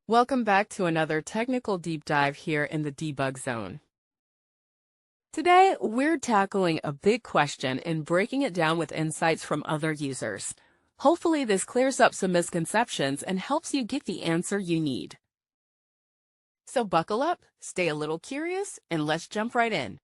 Welcome back to another technical deep dive here in the debug zone. Today, we're tackling a big question and breaking it down with insights from other users. Hopefully, this clears up some misconceptions and helps you get the answer you need. So buckle up, stay a little curious, and let's jump right in.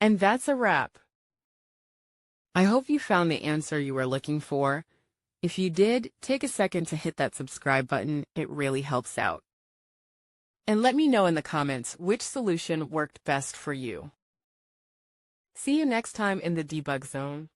And that's a wrap. I hope you found the answer you were looking for. If you did, take a second to hit that subscribe button. It really helps out. And let me know in the comments which solution worked best for you. See you next time in the debug zone.